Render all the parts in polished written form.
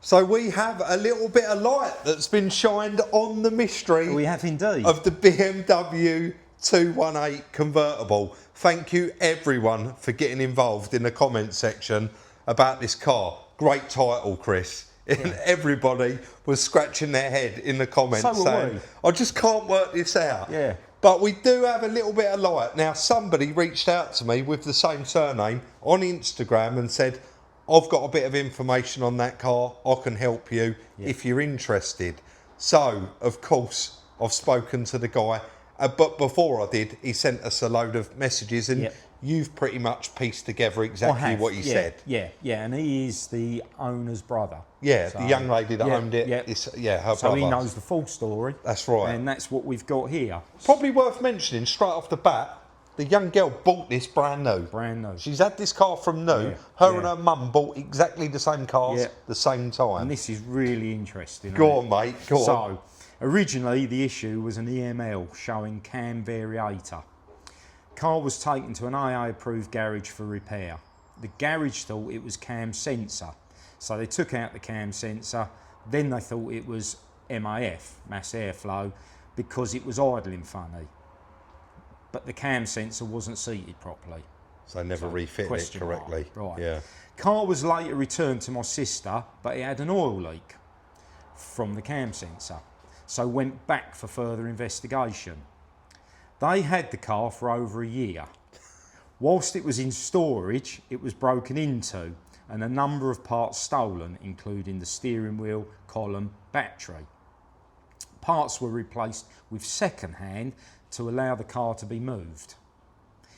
So we have a little bit of light that's been shined on the mystery. We have indeed. Of the BMW 218 convertible. Thank you everyone for getting involved in the comment section about this car. Great title, Chris. And everybody was scratching their head in the comments saying, I just can't work this out. Yeah. But we do have a little bit of light. Now, somebody reached out to me with the same surname on Instagram and said, I've got a bit of information on that car. I can help you if you're interested. So, of course, I've spoken to the guy. But before I did, he sent us a load of messages and you've pretty much pieced together exactly what he said. Yeah, and he is the owner's brother. Yeah, so, the young lady that owned it. Her brother. So he knows the full story. That's right. And that's what we've got here. Probably worth mentioning straight off the bat, the young girl bought this brand new. Brand new. She's had this car from new. Her and her mum bought exactly the same cars the same time. And this is really interesting. Go on, mate. Go on. So, originally the issue was an EML showing cam variator. Car was taken to an AA approved garage for repair. The garage thought it was cam sensor. So they took out the cam sensor. Then they thought it was MAF, mass airflow, because it was idling funny. But the cam sensor wasn't seated properly. So they never refitted it correctly. Right. Yeah. Car was later returned to my sister, but it had an oil leak from the cam sensor. So went back for further investigation. They had the car for over a year. Whilst it was in storage, it was broken into and a number of parts stolen, including the steering wheel, column, battery. Parts were replaced with second-hand to allow the car to be moved.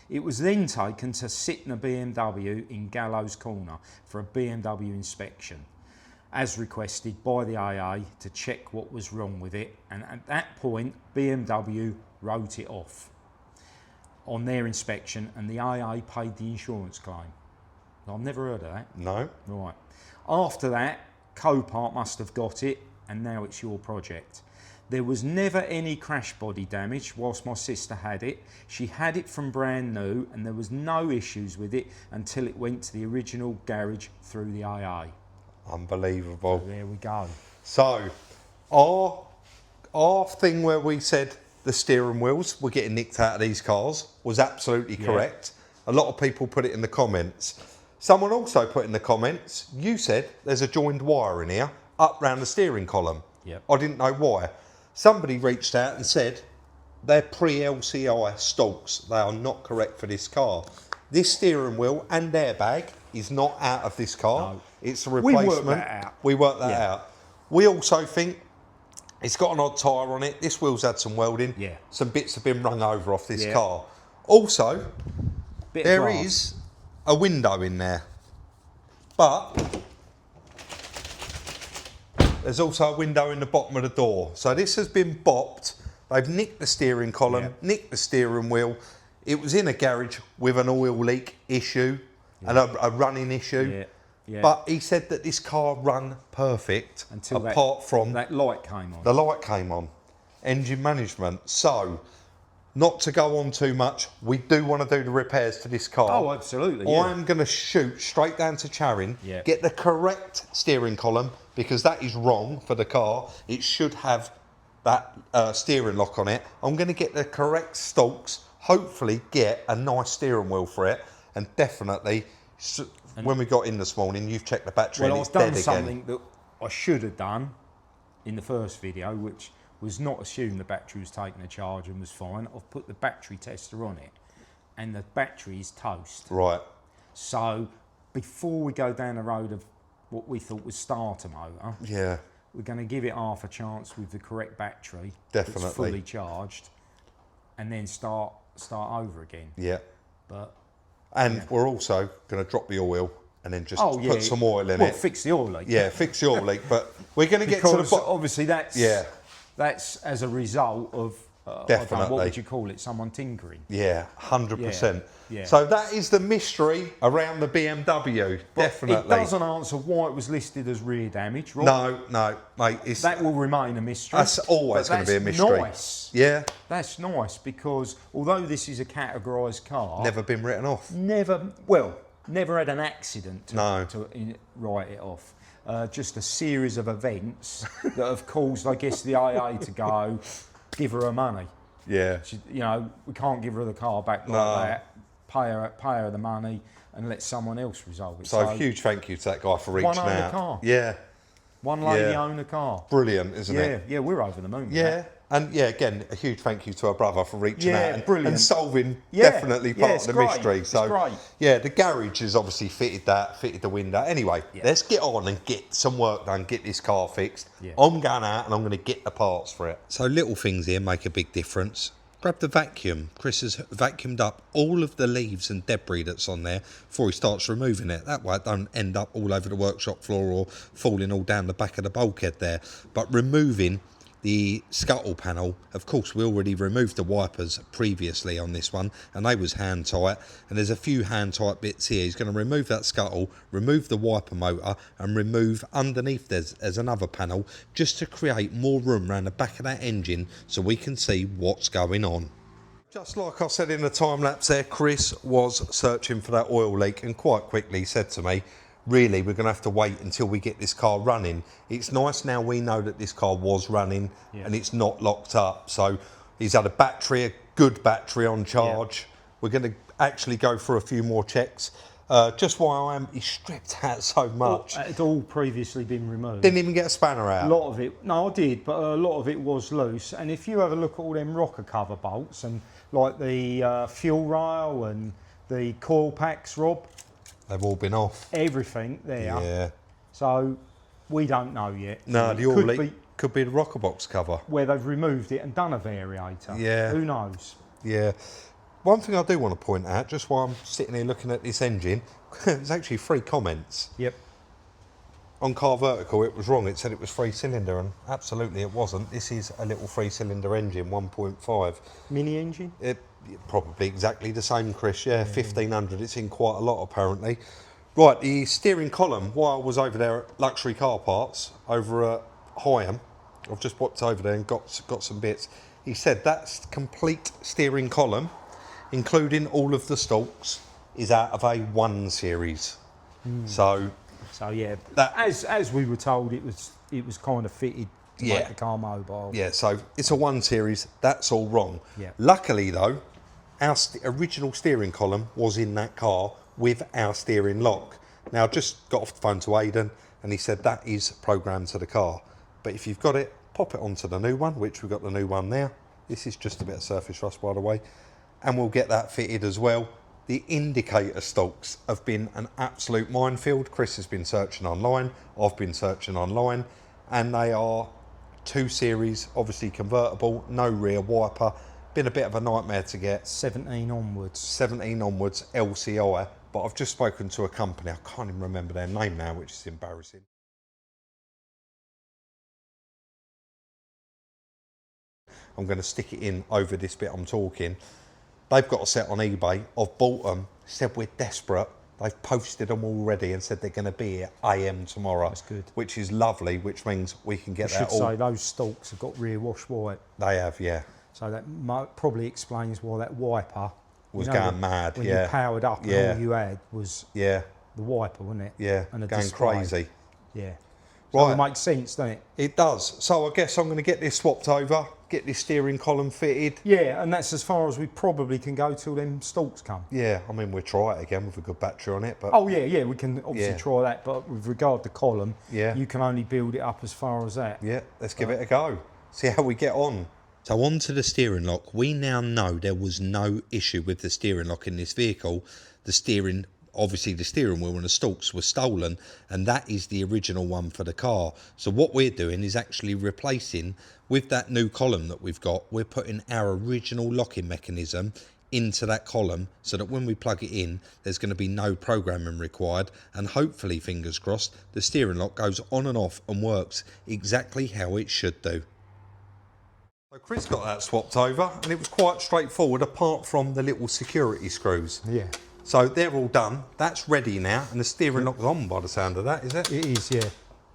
It was then taken to sit in a BMW in Gallows Corner for a BMW inspection, as requested by the AA to check what was wrong with it, and at that point BMW wrote it off on their inspection and the AA paid the insurance claim. I've never heard of that. No. Right. After that, Copart must have got it and now it's your project. There was never any crash body damage whilst my sister had it. She had it from brand new and there was no issues with it until it went to the original garage through the AA. Unbelievable. So there we go. So, our thing where we said the steering wheels were getting nicked out of these cars was absolutely correct. A lot of people put it in the comments. Someone also put in the comments, you said there's a joined wire in here up round the steering column. Yep. I didn't know why. Somebody reached out and said they're pre-LCI stalks. They are not correct for this car. This steering wheel and airbag is not out of this car. No. It's a replacement. We worked that out. We also think it's got an odd tyre on it. This wheel's had some welding. Yeah. Some bits have been wrung over off this car. Also, there is a window in there. But there's also a window in the bottom of the door. So this has been bopped. They've nicked the steering column, nicked the steering wheel. It was in a garage with an oil leak issue and a running issue. But he said that this car run perfect until apart from that light came on. The light came on. Engine management. So, not to go on too much, we do want to do the repairs to this car. Oh, absolutely. I'm going to shoot straight down to Charing, get the correct steering column, because that is wrong for the car. It should have that steering lock on it. I'm going to get the correct stalks, hopefully get a nice steering wheel for it, and definitely, when we got in this morning, you've checked the battery and it's dead again. I've done something that I should have done in the first video, which was not assume the battery was taking a charge and was fine. I've put the battery tester on it and the battery is toast. Right. So before we go down the road of what we thought was starter motor, we're going to give it half a chance with the correct battery. Definitely. That's fully charged, and then start over again. Yeah. But we're also going to drop the oil and then just put some oil in it. Well, fix the oil leak. Yeah, fix the oil leak. But we're going to get to the bottom. Obviously that's as a result of definitely. What would you call it? Someone tinkering. Yeah, 100%. Yeah. So that is the mystery around the BMW. But definitely. It doesn't answer why it was listed as rear damage, right? No, mate. That will remain a mystery. That's always going to be a mystery. Nice. Yeah. That's nice because although this is a categorised car, never been written off. Never had an accident to write it off. just a series of events that have caused, I guess, the AA to go, give her money. Yeah. She, you know, we can't give her the car back like that. Pay her the money and let someone else resolve it. So huge thank you to that guy for reaching out. One owner car. Yeah. One lady own a car. Brilliant, isn't it? Yeah, we're over the moon. Yeah. And yeah, again, a huge thank you to our brother for reaching out and solving definitely part of the mystery. So great. yeah, the garage has obviously fitted the window. Anyway, let's get on and get some work done, get this car fixed. Yeah. I'm going out and I'm going to get the parts for it. So little things here make a big difference. Grab the vacuum. Chris has vacuumed up all of the leaves and debris that's on there before he starts removing it. That way it don't end up all over the workshop floor or falling all down the back of the bulkhead there. But removing the scuttle panel, of course we already removed the wipers previously on this one and they was hand tight, and there's a few hand tight bits here. He's going to remove that scuttle, remove the wiper motor and remove underneath there's another panel just to create more room around the back of that engine so we can see what's going on. Just like I said in the time lapse there, Chris was searching for that oil leak and quite quickly said to me, really, we're going to have to wait until we get this car running. It's nice now we know that this car was running and it's not locked up. So he's had a good battery on charge. We're going to actually go through a few more checks. Just while he stripped out so much. It had all previously been removed. Didn't even get a spanner out. A lot of it, no I did, but a lot of it was loose. And if you have a look at all them rocker cover bolts and like the fuel rail and the coil packs, Rob, they've all been off. Everything there. Yeah. So we don't know yet. No, the oil leak could be the rocker box cover. Where they've removed it and done a variator. Yeah. Who knows? Yeah. One thing I do want to point out, just while I'm sitting here looking at this engine, there's actually 3 comments. Yep. On Car Vertical, it was wrong. It said it was 3-cylinder, and absolutely it wasn't. This is a little 3-cylinder engine, 1.5. Mini engine? Probably exactly the same, Chris. Yeah, 1500. It's in quite a lot, apparently. Right, the steering column, while I was over there at Luxury Car Parts, over at Higham, I've just popped over there and got some bits. He said that's complete steering column, including all of the stalks, is out of a 1 series. So yeah, that, as we were told, it was kind of fitted to make the car mobile. Yeah, so it's a 1 series. That's all wrong. Yeah. Luckily though, our original steering column was in that car with our steering lock. Now I just got off the phone to Aidan and he said that is programmed to the car. But if you've got it, pop it onto the new one, which we've got the new one there. This is just a bit of surface rust, by the way. And we'll get that fitted as well. The indicator stalks have been an absolute minefield. Chris has been searching online, I've been searching online, and they are 2 series, obviously convertible, no rear wiper. Been a bit of a nightmare to get. 17 onwards. 17 onwards, LCI, but I've just spoken to a company, I can't even remember their name now, which is embarrassing. I'm going to stick it in over this bit I'm talking. They've got a set on eBay. I've bought them. Said we're desperate. They've posted them already and said they're going to be here AM tomorrow. That's good. Which is lovely, which means we can get that I should say those stalks have got rear wash white. They have, yeah. So that probably explains why that wiper was going mad. When you powered up and all you had was the wiper, wasn't it? Yeah, and going display. crazy. Yeah. So Right. it makes sense, doesn't it? It does. So I guess I'm going to get this swapped over, get this steering column fitted. Yeah, and that's as far as we probably can go till them stalks come. Yeah, I mean, we'll try it again with a good battery on it. But Oh, yeah, we can obviously try that, but with regard to column, you can only build it up as far as that. yeah, let's give it a go. See how we get on. So on to the steering lock. We now know there was no issue with the steering lock in this vehicle. Obviously the steering wheel and the stalks were stolen, and that is the original one for the car. So what we're doing is actually replacing, with that new column that we've got, we're putting our original locking mechanism into that column so that when we plug it in, there's going to be no programming required, and hopefully, fingers crossed, the steering lock goes on and off and works exactly how it should do. So Chris got that swapped over and it was quite straightforward apart from the little security screws. Yeah. So they're all done. That's ready now, and the steering lock's on by the sound of that, is it? It is, yeah.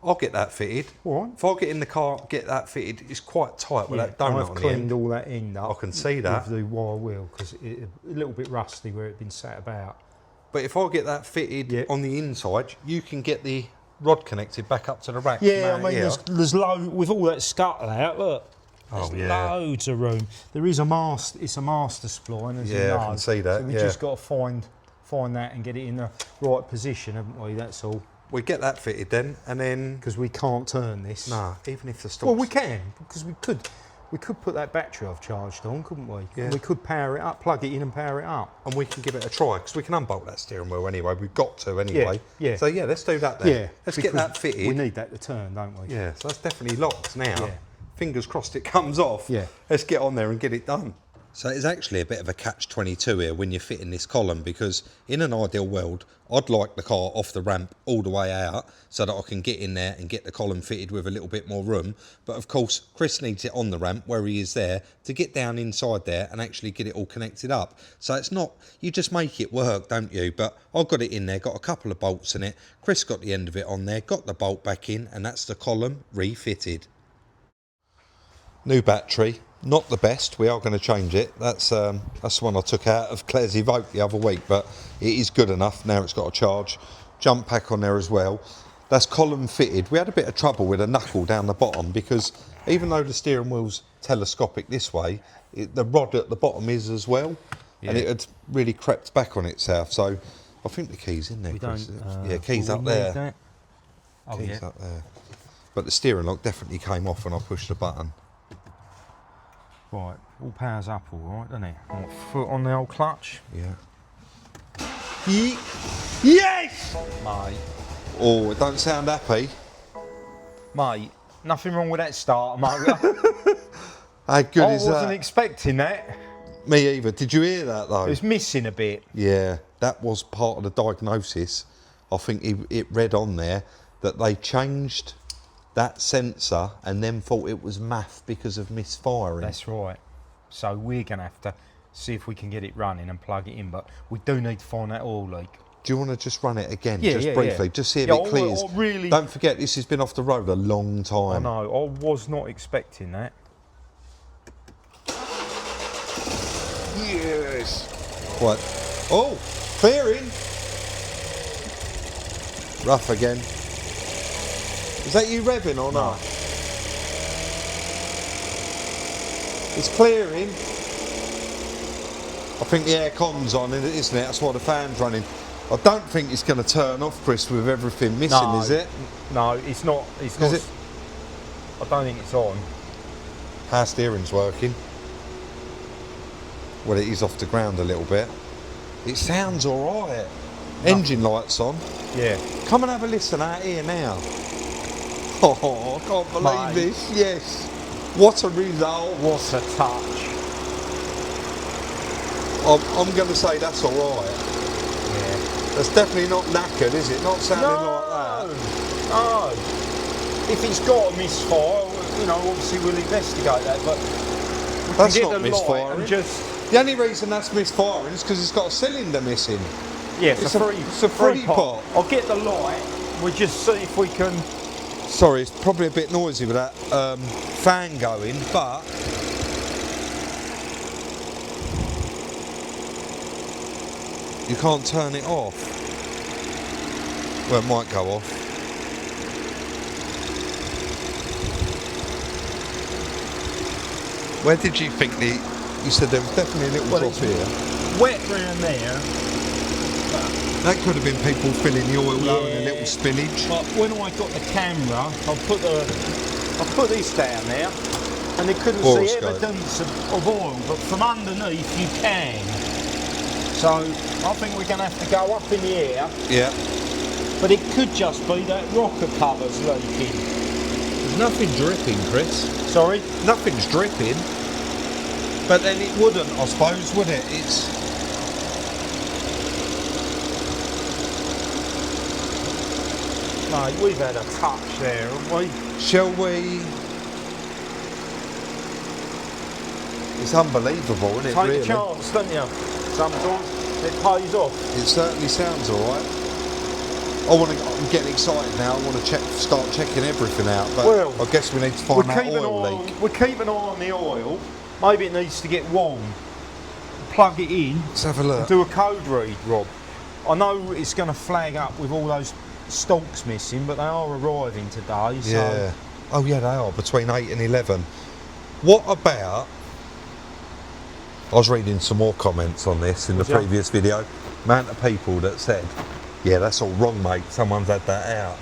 I'll get that fitted. All right. If I get in the car, get that fitted, it's quite tight with that donut I've on the cleaned end. all that end up. I can see that. With the wire wheel, because it's a little bit rusty where it'd been sat about. But if I get that fitted on the inside, you can get the rod connected back up to the rack. Yeah, I mount it mean, here. there's with all that scuttle out, look. Oh, There's yeah. loads of room. There is a master, it's a master spline, as you know. I can see that, So we yeah. just got to find that and get it in the right position, haven't we? That's all. We get that fitted then, and then... Because we can't turn this. Nah, even if the stops... Well, we can, because we could put that battery I've charged on, couldn't we? Yeah. We could power it up, plug it in and power it up. And we can give it a try, because we can unbolt that steering wheel anyway. We've got to anyway. Yeah. So yeah, let's do that then. Yeah. Let's get that fitted. We need that to turn, don't we? Yeah, so that's definitely locked now. Yeah. Fingers crossed it comes off. Yeah. Let's get on there and get it done. So it's actually a bit of a catch-22 here when you're fitting this column, because in an ideal world, I'd like the car off the ramp all the way out so that I can get in there and get the column fitted with a little bit more room. But of course, Chris needs it on the ramp where he is there to get down inside there and actually get it all connected up. So it's not, you just make it work, don't you? But I've got it in there, got a couple of bolts in it. Chris got the end of it on there, got the bolt back in, and that's the column refitted. New battery, not the best. We are going to change it. That's the one I took out of Claire's Evoque the other week, but it is good enough. Now it's got a charge. Jump pack on there as well. That's column fitted. We had a bit of trouble with a knuckle down the bottom, because even though the steering wheel's telescopic this way, the rod at the bottom is as well, and it had really crept back on itself. So I think the key's in there. Chris. Yeah, key's up there. Oh, Keys yeah. up there. But the steering lock definitely came off when I pushed the button. Right, all powers up all right, doesn't it? What, foot on the old clutch? Yeah. Yes! Mate. Oh, it don't sound happy. Mate, nothing wrong with that starter motor. How good I is wasn't that? expecting that. Me either. Did you hear that though? It was missing a bit. Yeah, that was part of the diagnosis. I think it read on there that they changed that sensor and then thought it was math because of misfiring. That's right. So we're going to have to see if we can get it running and plug it in, but we do need to find that oil leak. Do you want to just run it again, Yeah, just yeah, briefly, yeah. just see if Yeah, it clears? I really... Don't forget, this has been off the road a long I time. know, I was not expecting that. Yes. What? Oh, clearing. Rough again. Is that you revving or not? It's clearing. I think the aircon's on, isn't it? That's why the fan's running. I don't think it's going to turn off, Chris, with everything missing, No. is it? No, it's not. It's not. I don't think it's on. Power steering's working. Well, it is off the ground a little bit. It sounds all right. Engine lights on. Yeah. Come and have a listen out here now. Oh, I can't believe Mate. this. Yes. What a result. What a touch. I'm going to say that's all right. Yeah. That's definitely not knackered, is it? Not sounding like that. No. If it's got a misfire, you know, obviously we'll investigate that, but we That's can get not the light misfiring. and just... The only reason that's misfiring is because it's got a cylinder missing. Yeah, It's a free pot. I'll get the light, we'll just see if we can... Sorry, it's probably a bit noisy with that fan going, but you can't turn it off. Well, it might go off. Where did you think you said there was definitely a little drop here. Wet round there. That could have been people filling the oil low and a little spillage. But when I got the camera, I put this down there, and they couldn't Oil see scope. evidence of oil, but from underneath you can. So I think we're going to have to go up in the air, Yeah. but it could just be that rocker cover's leaking. There's nothing dripping, Chris. Sorry? Nothing's dripping. But then it wouldn't, I suppose, would it? It's... Mate, we've had a touch there, haven't we? Shall we? It's unbelievable, isn't it? Take Really? a chance, don't you? Sometimes it pays off. It certainly sounds all right. I'm getting excited now. I want to start checking everything out. But Well, I guess we need to find that oil leak. We keep an eye on the oil. Maybe it needs to get warm. Plug it in. Let's have a look. Do a code read, Rob. I know it's going to flag up with all those stalks missing, but they are arriving today. So Yeah. Oh yeah, they are between 8 and 11. What about? I was reading some more comments on this in the Was ya? previous video. Amount of people that said, "Yeah, that's all wrong, mate. Someone's had that out,"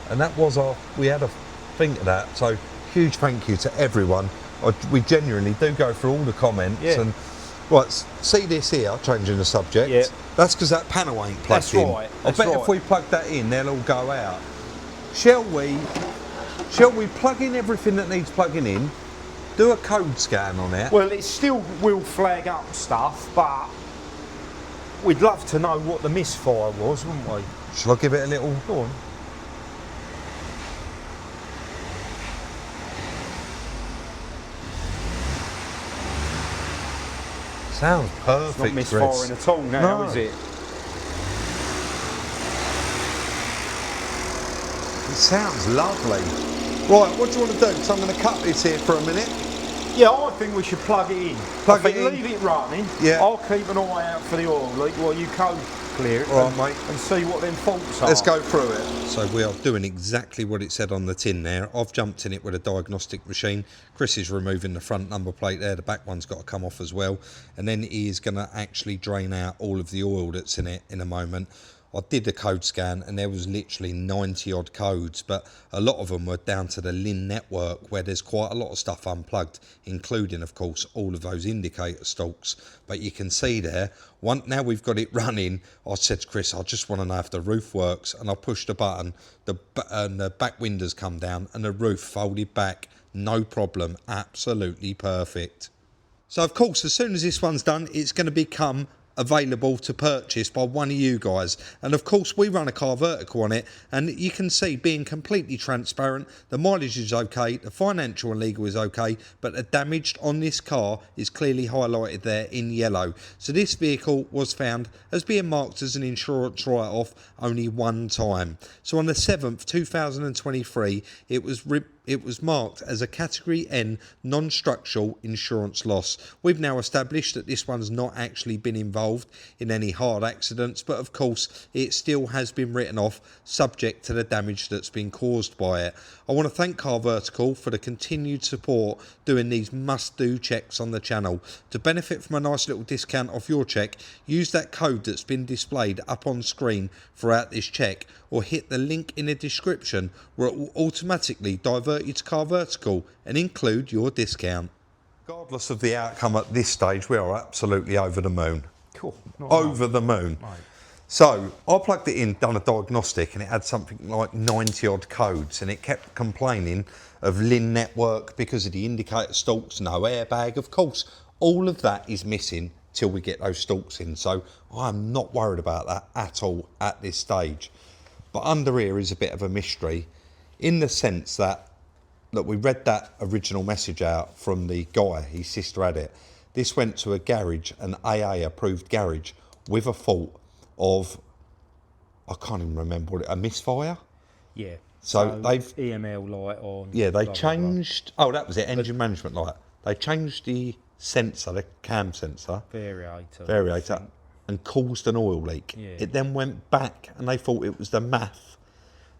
and that was we had a think of that. So huge thank you to everyone. We genuinely do go through all the comments and. Right, see this here, changing the subject. Yeah. That's because that panel ain't plugged That's in. right, I that's bet right. if we plug that in, they'll all go out. Shall we plug in everything that needs plugging in, do a code scan on it? well, it still will flag up stuff, but we'd love to know what the misfire was, wouldn't we? Shall I give it a little... Go on. Sounds perfect, Not misfiring Chris. at all now, No. is it? It sounds lovely. Right, what do you want to do? So I'm going to cut this here for a minute. Yeah, I think we should plug it in. Plug I think it in. leave it running. Yeah. I'll keep an eye out for the oil leak while you code clear it All right, mate. and see what them faults are. Let's go through it. So we are doing exactly what it said on the tin there. I've jumped in it with a diagnostic machine. Chris is removing the front number plate there. The back one's got to come off as well. And then he is going to actually drain out all of the oil that's in it in a moment. I did the code scan and there was literally 90 odd codes, but a lot of them were down to the LIN network where there's quite a lot of stuff unplugged, including of course all of those indicator stalks. But you can see there, now we've got it running, I said to Chris, I just want to know if the roof works, and I pushed a button, and the back windows come down and the roof folded back, no problem, absolutely perfect. So of course, as soon as this one's done, it's going to become available to purchase by one of you guys, and of course we run a car vertical on it, and you can see, being completely transparent, the mileage is okay, the financial and legal is okay, but the damage on this car is clearly highlighted there in yellow. So this vehicle was found as being marked as an insurance write-off only one time. So on the 7th 2023 it was marked as a Category N non-structural insurance loss. We've now established that this one's not actually been involved in any hard accidents, but of course it still has been written off subject to the damage that's been caused by it. I want to thank Car Vertical for the continued support doing these must-do checks on the channel. To benefit from a nice little discount off your check, use that code that's been displayed up on screen throughout this check, or hit the link in the description where it will automatically divert you to Car Vertical and include your discount. Regardless of the outcome at this stage, we are absolutely over the moon. Cool. Over the moon. Right. So I plugged it in, done a diagnostic, and it had something like 90 odd codes, and it kept complaining of LIN network because of the indicator stalks, no airbag. Of course, all of that is missing till we get those stalks in. So I'm not worried about that at all at this stage. But under here is a bit of a mystery, in the sense that, look, we read that original message out from the guy, his sister had it. This went to a garage, an AA approved garage, with a fault of, I can't even remember what it, a misfire? Yeah. So they've EML light on. Yeah, they blah, blah, changed. Oh, that was it. Engine management light. They changed the sensor, the cam sensor, blah. Variator. and caused an oil leak. Yeah. It then went back, and they thought it was the math.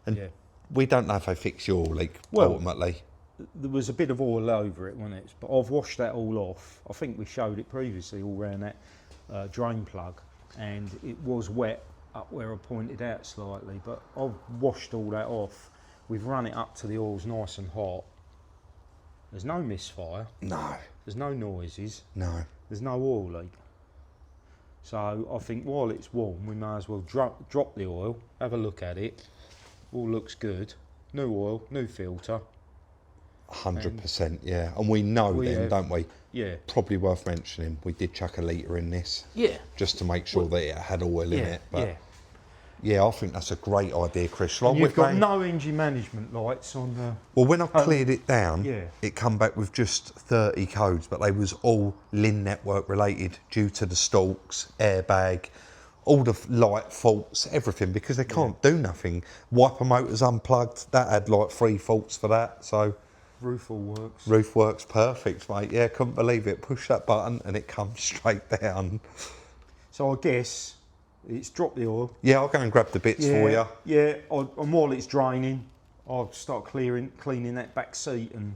And Yeah. we don't know if they fixed your oil leak ultimately. There was a bit of oil over it, wasn't it? But I've washed that all off. I think we showed it previously all around that drain plug, and it was wet up where I pointed out slightly, but I've washed all that off. We've run it up to the oil's nice and hot. There's no misfire. No, There's no noises. no. There's no oil leak. So I think while it's warm, we may as well drop the oil, have a look at it. All looks good. New oil, new filter. 100%, yeah. And we know don't we? Yeah. Probably worth mentioning, we did chuck a litre in this. Yeah. Just to make sure that it had oil in it. But yeah. yeah, I think that's a great idea, Chris. Shall I You've whip got round? no engine management lights on the... Well, when I cleared it down, yeah. it come back with just 30 codes, but they was all LIN network related due to the stalks, airbag, all the light faults, everything, because they can't do nothing. Wiper motors unplugged, that had like 3 faults for that, so... Roof all works. Roof works perfect, mate. Yeah, couldn't believe it. Push that button and it comes straight down. So I guess It's dropped the oil. Yeah, I'll go and grab the bits for you. Yeah, and while it's draining, I'll start cleaning that back seat, and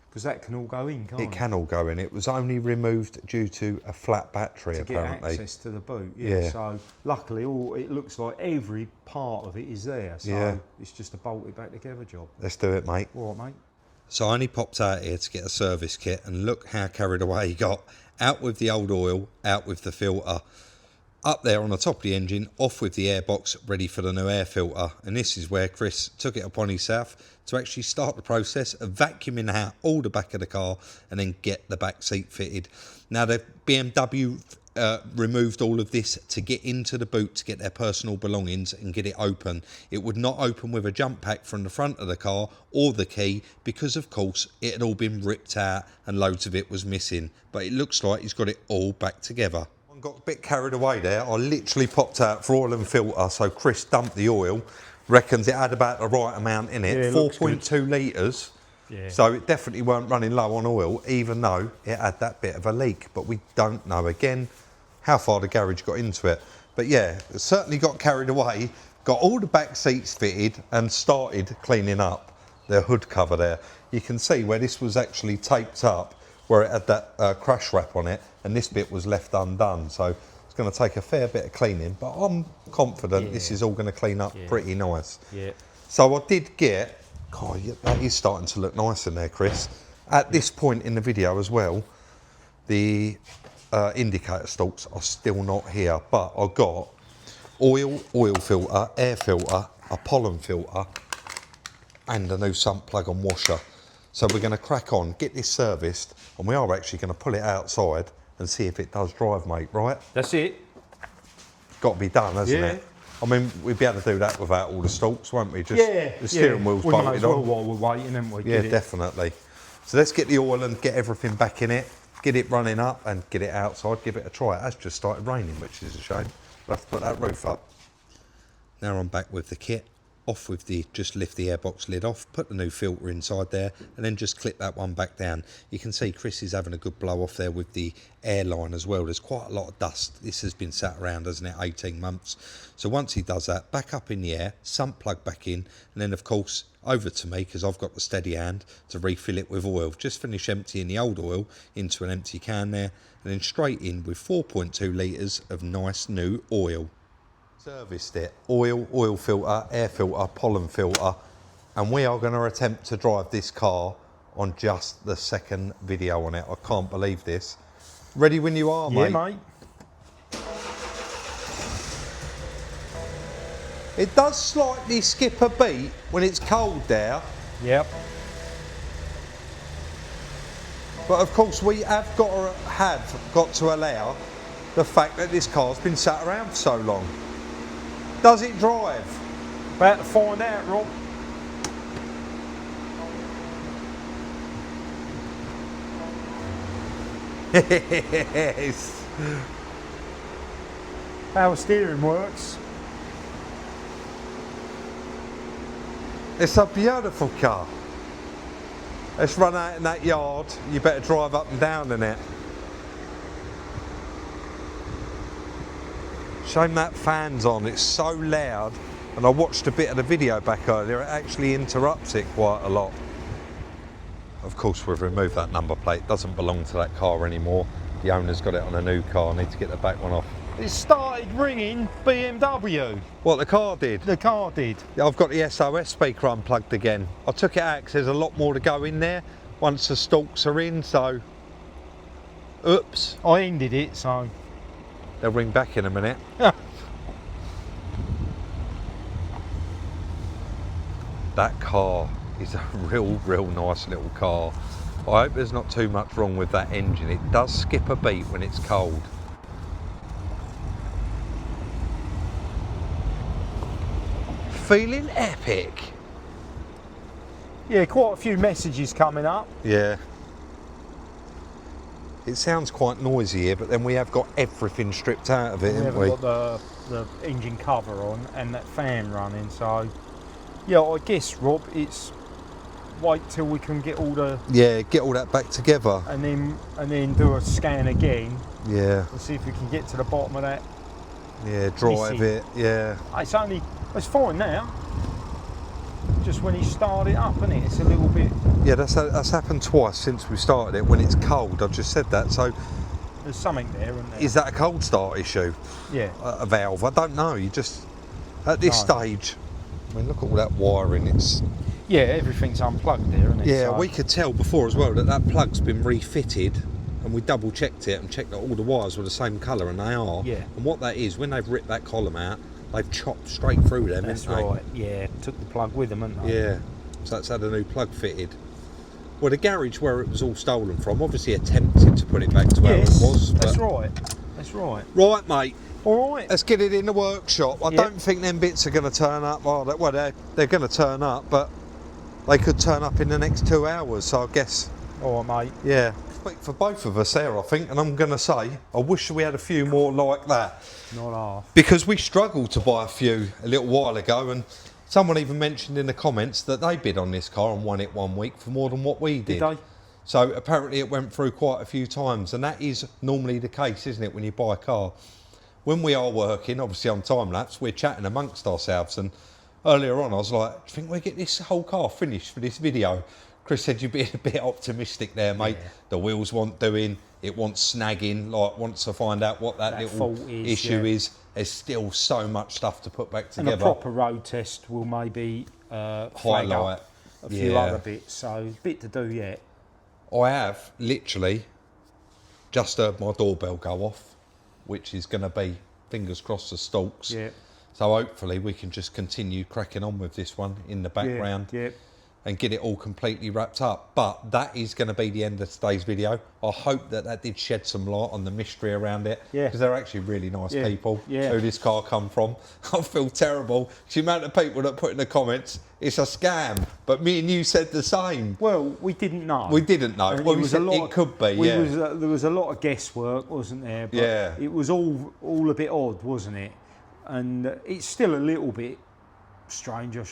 because that can all go in, can't it? It can all go in. It was only removed due to a flat battery, to apparently. get access to the boot. Yeah. So luckily, it looks like every part of it is there. So it's just a bolt it back together job. Let's do it, mate. All right, mate. So I only popped out here to get a service kit, and look how carried away he got. Out with the old oil, out with the filter. Up there on the top of the engine, off with the airbox, ready for the new air filter. And this is where Chris took it upon himself to actually start the process of vacuuming out all the back of the car and then get the back seat fitted. Now, the BMW removed all of this to get into the boot to get their personal belongings and get it open. It would not open with a jump pack from the front of the car or the key because, of course, it had all been ripped out and loads of it was missing. But it looks like he's got it all back together. Got a bit carried away there. I literally popped out for oil and filter, so Chris dumped the oil, reckons it had about the right amount in it, 4.2 litres. Yeah. So it definitely weren't running low on oil, even though it had that bit of a leak. But we don't know, again, how far the garage got into it. But yeah, it certainly got carried away, got all the back seats fitted and started cleaning up the hood cover there. You can see where this was actually taped up, where it had that crash wrap on it, and this bit was left undone. So it's going to take a fair bit of cleaning, but I'm confident this is all going to clean up pretty nice. Yeah. So I did get, God, that is starting to look nice in there, Chris. At this point in the video as well, the indicator stalks are still not here, but I got oil filter, air filter, a pollen filter, and a new sump plug and washer. So we're going to crack on, get this serviced, and we are actually going to pull it outside and see if it does drive, mate, right? That's it. Got to be done, hasn't it? I mean, we'd be able to do that without all the stalks, won't we? Just the steering wheel's bolted on. While we're waiting, haven't we? Yeah, definitely. So let's get the oil and get everything back in it, get it running up and get it outside, give it a try. It has just started raining, which is a shame. We'll have to put that roof up. Now I'm back with the kit. Off with the, just lift the airbox lid off, put the new filter inside there, and then just clip that one back down. You can see Chris is having a good blow off there with the airline as well. There's quite a lot of dust. This has been sat around, hasn't it, 18 months. So once he does that, back up in the air, sump plug back in, and then of course over to me, because I've got the steady hand, to refill it with oil. Just finish emptying the old oil into an empty can there, and then straight in with 4.2 litres of nice new oil. Serviced it, oil filter, air filter, pollen filter, and we are going to attempt to drive this car on just the second video on it. I can't believe this. Ready when you are, mate? Yeah, mate. It does slightly skip a beat when it's cold there. Yep. But of course we have got to allow the fact that this car's been sat around for so long. Does it drive? About to find out, Rob. Yes. How steering works. It's a beautiful car. Let's run out in that yard. You better drive up and down in it. Shame that fan's on, it's so loud, and I watched a bit of the video back earlier, it actually interrupts it quite a lot. Of course we've removed that number plate, it doesn't belong to that car anymore. The owner's got it on a new car, I need to get the back one off. It started ringing BMW. What, the car did? The car did. Yeah, I've got the SOS speaker unplugged again. I took it out because there's a lot more to go in there once the stalks are in, so... Oops. I ended it, so... They'll ring back in a minute. That car is a real nice little car. I hope there's not too much wrong with that engine. It does skip a beat when it's cold. Feeling epic. Yeah, quite a few messages coming up. Yeah. It sounds quite noisy here, but then we have got everything stripped out of it, haven't we? We've got the engine cover on and that fan running, so... Yeah, I guess, Rob, it's wait till we can get all the... Yeah, get all that back together. And then do a scan again. Yeah. And see if we can get to the bottom of that Yeah, drive missing. it, yeah. It's fine now. Just when you start it up, isn't it? It's a little bit. Yeah, that's happened twice since we started it. When it's cold, I've just said that. So, There's something there, isn't there? is that a cold start issue? Yeah. A valve? I don't know. You just at this stage. I mean, look at all that wiring. It's Yeah, everything's unplugged there, isn't it? yeah. So- We could tell before as well that plug's been refitted, and we double checked it and checked that all the wires were the same colour, and they are. Yeah. And what that is, when they've ripped that column out, they've chopped straight through them. That's haven't they? right. Yeah, took the plug with them, haven't they? Yeah, so that's had a new plug fitted. Well, the garage where it was all stolen from obviously attempted to put it back to where it was. That's but- right. That's right. Right, mate, All right. let's get it in the workshop. I Yep. don't think them bits are going to turn up. Well, they're going to turn up, but they could turn up in the next 2 hours, so I guess, All right, mate. yeah. Speak for both of us there, I think, and I'm going to say, I wish we had a few more like that. Not half. Because we struggled to buy a few a little while ago, and someone even mentioned in the comments that they bid on this car and won it one week for more than what we did. Did they? So apparently it went through quite a few times, and that is normally the case, isn't it, when you buy a car? When we are working, obviously on time lapse, we're chatting amongst ourselves, and earlier on I was like, do you think we'll get this whole car finished for this video? Chris said you're being a bit optimistic there, mate. Yeah. The wheels want doing, it wants snagging, like wants to find out what that little fault is, issue yeah. is. There's still so much stuff to put back And a together. proper road test will maybe flag Highlight. up a few Yeah. other bits. So, bit to do yet. I have literally just heard my doorbell go off, which is going to be, fingers crossed, the stalks. Yeah. So hopefully we can just continue cracking on with this one in the background Yeah. and get it all completely wrapped up. But that is going to be the end of today's video. I hope that did shed some light on the mystery around it. Yeah. Because they're actually really nice Yeah. people Yeah. who this car come from. I feel terrible. The amount of people that put in the comments, it's a scam. But me and you said the same. Well, we didn't know. We didn't know. And Well, it we was said a lot. it could be, we yeah. Was, there was a lot of guesswork, wasn't there? But Yeah. It was all a bit odd, wasn't it? And it's still a little bit strange, I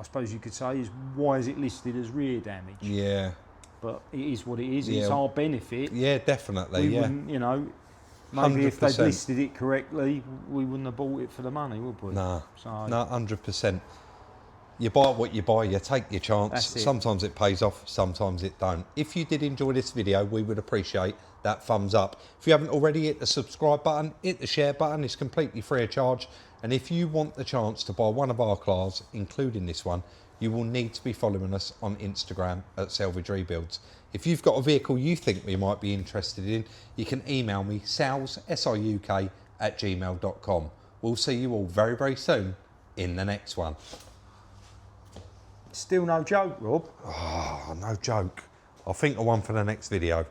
suppose you could say, is why is it listed as rear damage? Yeah. But it is what it is. Yeah. It's our benefit. Yeah, definitely, We yeah. wouldn't, you know, maybe if they'd 100%. listed it correctly, we wouldn't have bought it for the money, would we? Nah, So, no, 100%. You buy what you buy, you take your chance. That's it. Sometimes it pays off, sometimes it don't. If you did enjoy this video, we would appreciate that thumbs up. If you haven't already, hit the subscribe button, hit the share button, it's completely free of charge. And if you want the chance to buy one of our cars, including this one, you will need to be following us on Instagram at Salvage Rebuilds. If you've got a vehicle you think we might be interested in, you can email me, sales@gmail.com. We'll see you all very, very soon in the next one. still no joke, Rob. Oh, no joke. I'll think of one for the next video.